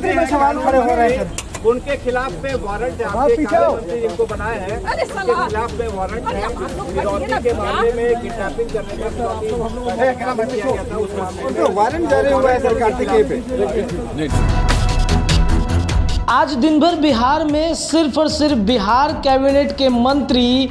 में सवाल खड़े हो रहे हैं उनके खिलाफ में वारंट आपके मंत्री जिनको बनाए हैं उनके खिलाफ में वारंट है। फिरौती के मामले में किडनैपिंग करने का किया गया था, उस मामले में वारंट जारी हुआ है सर कार्तिकेय पे। आज दिन भर बिहार में सिर्फ और सिर्फ बिहार कैबिनेट के मंत्री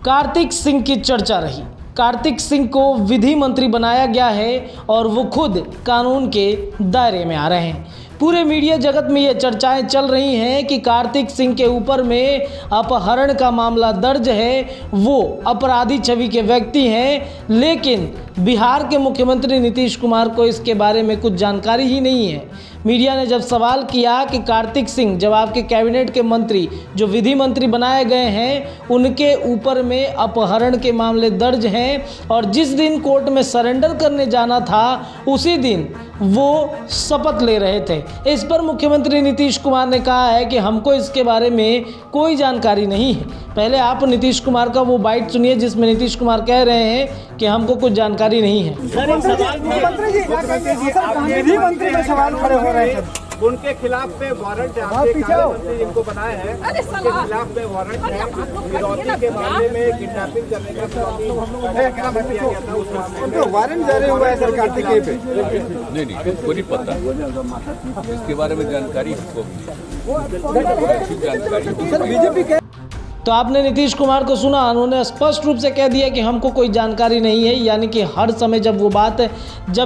कार्तिक सिंह की चर्चा रही। कार्तिक सिंह को विधि मंत्री बनाया गया है और वो खुद कानून के दायरे में आ रहे हैं। पूरे मीडिया जगत में ये चर्चाएं चल रही हैं कि कार्तिक सिंह के ऊपर में अपहरण का मामला दर्ज है, वो अपराधी छवि के व्यक्ति हैं, लेकिन बिहार के मुख्यमंत्री नीतीश कुमार को इसके बारे में कुछ जानकारी ही नहीं है। मीडिया ने जब सवाल किया कि कार्तिक सिंह जब आपके कैबिनेट के मंत्री जो विधि मंत्री बनाए गए हैं उनके ऊपर में अपहरण के मामले दर्ज हैं और जिस दिन कोर्ट में सरेंडर करने जाना था उसी दिन वो शपथ ले रहे थे, इस पर मुख्यमंत्री नीतीश कुमार ने कहा है कि हमको इसके बारे में कोई जानकारी नहीं है। पहले आप नीतीश कुमार का वो बाइट सुनिए जिसमें नीतीश कुमार कह रहे हैं कि हमको कुछ जानकारी नहीं है। विधि मंत्री में सवाल खड़े हो रहे हैं उनके खिलाफ में वारंट है आपके मंत्री जिनको बनाए हैं उनके खिलाफ में वारंट है। फिरौती के मामले में किडनैपिंग करने का किया गया था, उस मामले में वारंट जारी हुआ है सर कार्तिकेय पे। नहीं हमको नहीं पता इसके बारे में जानकारी बीजेपी तो आपने नीतीश कुमार को सुना, उन्होंने स्पष्ट रूप से कह दिया कि हमको कोई जानकारी नहीं है। यानी कि हर समय जब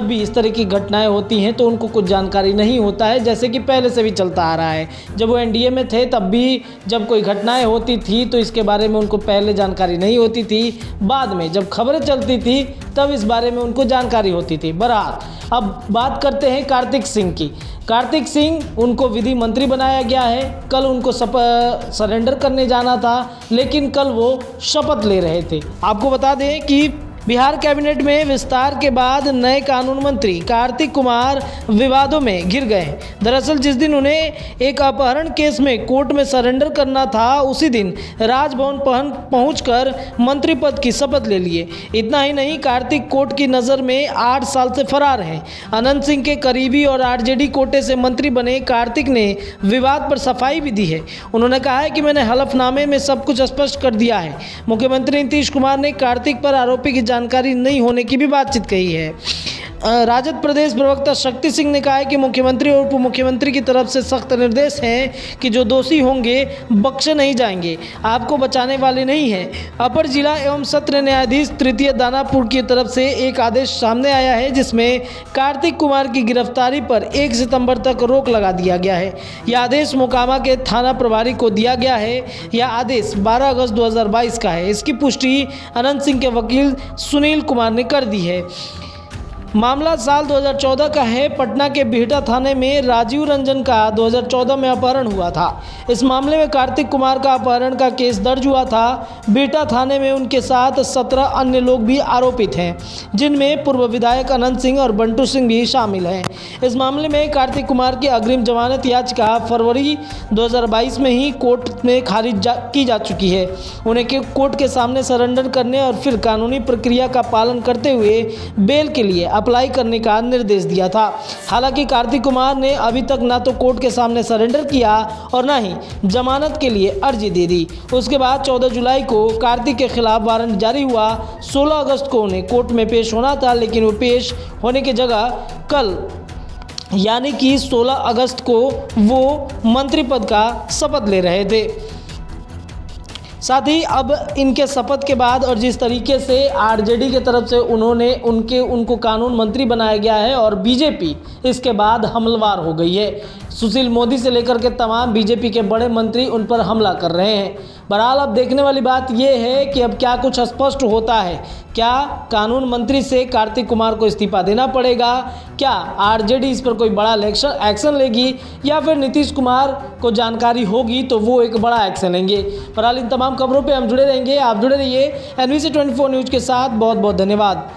भी इस तरह की घटनाएं होती हैं तो उनको कुछ जानकारी नहीं होता है, जैसे कि पहले से भी चलता आ रहा है। जब वो एनडीए में थे तब भी जब कोई घटनाएं होती थी तो इसके बारे में उनको पहले जानकारी नहीं होती थी, बाद में जब खबरें चलती थी तब इस बारे में उनको जानकारी होती थी। बहरहाल अब बात करते हैं कार्तिक सिंह की। कार्तिक सिंह उनको विधि मंत्री बनाया गया है। कल उनको सरेंडर करने जाना था, लेकिन कल वो शपथ ले रहे थे। आपको बता दें कि बिहार कैबिनेट में विस्तार के बाद नए कानून मंत्री कार्तिक कुमार विवादों में घिर गए। दरअसल जिस दिन उन्हें एक अपहरण केस में कोर्ट में सरेंडर करना था उसी दिन राजभवन पहुंचकर मंत्री पद की शपथ ले लिए। इतना ही नहीं, कार्तिक कोर्ट की नज़र में 8 साल से फरार हैं। अनंत सिंह के करीबी और आरजेडी कोटे से मंत्री बने कार्तिक ने विवाद पर सफाई भी दी है। उन्होंने कहा है कि मैंने हलफनामे में सब कुछ स्पष्ट कर दिया है। मुख्यमंत्री नीतीश कुमार ने कार्तिक पर आरोपी की जानकारी नहीं होने की भी बातचीत कही है। राजद प्रदेश प्रवक्ता शक्ति सिंह ने कहा है कि मुख्यमंत्री और उप मुख्यमंत्री की तरफ से सख्त निर्देश हैं कि जो दोषी होंगे बख्शे नहीं जाएंगे, आपको बचाने वाले नहीं हैं। अपर जिला एवं सत्र न्यायाधीश तृतीय दानापुर की तरफ से एक आदेश सामने आया है जिसमें कार्तिक कुमार की गिरफ्तारी पर 1 सितंबर तक रोक लगा दिया गया है। यह आदेश मोकामा के थाना प्रभारी को दिया गया है। यह आदेश 12 अगस्त 2022 का है। इसकी पुष्टि अनंत सिंह के वकील सुनील कुमार ने कर दी है। मामला साल 2014 का है। पटना के बिहटा थाने में राजीव रंजन का 2014 में अपहरण हुआ था। इस मामले में कार्तिक कुमार का अपहरण का केस दर्ज हुआ था। बिहटा थाने में उनके साथ 17 अन्य लोग भी आरोपित हैं, जिनमें पूर्व विधायक अनंत सिंह और बंटू सिंह भी शामिल हैं। इस मामले में कार्तिक कुमार की अग्रिम जमानत याचिका फरवरी 2022 में ही कोर्ट में खारिज की जा चुकी है। उन्हें कोर्ट के सामने सरेंडर करने और फिर कानूनी प्रक्रिया का पालन करते हुए बेल के लिए अप्लाई करने का निर्देश दिया था। हालांकि कार्तिक कुमार ने अभी तक ना तो कोर्ट के सामने सरेंडर किया और ना ही जमानत के लिए अर्जी दे दी। उसके बाद 14 जुलाई को कार्तिक के खिलाफ वारंट जारी हुआ। 16 अगस्त को उन्हें कोर्ट में पेश होना था, लेकिन वो पेश होने की जगह कल यानी कि 16 अगस्त को वो मंत्री पद का शपथ ले रहे थे। साथ ही अब इनके शपथ के बाद और जिस तरीके से आरजेडी की तरफ से उनको कानून मंत्री बनाया गया है और बीजेपी इसके बाद हमलावर हो गई है। सुशील मोदी से लेकर के तमाम बीजेपी के बड़े मंत्री उन पर हमला कर रहे हैं। बहरहाल अब देखने वाली बात यह है कि अब क्या कुछ स्पष्ट होता है। क्या कानून मंत्री से कार्तिक कुमार को इस्तीफा देना पड़ेगा? क्या आरजेडी इस पर कोई बड़ा एक्शन लेगी या फिर नीतीश कुमार को जानकारी होगी तो वो एक बड़ा एक्शन लेंगे? बहरहाल इन तमाम खबरों पे हम जुड़े रहेंगे। आप जुड़े रहिए NBC 24 न्यूज़ के साथ। बहुत बहुत धन्यवाद।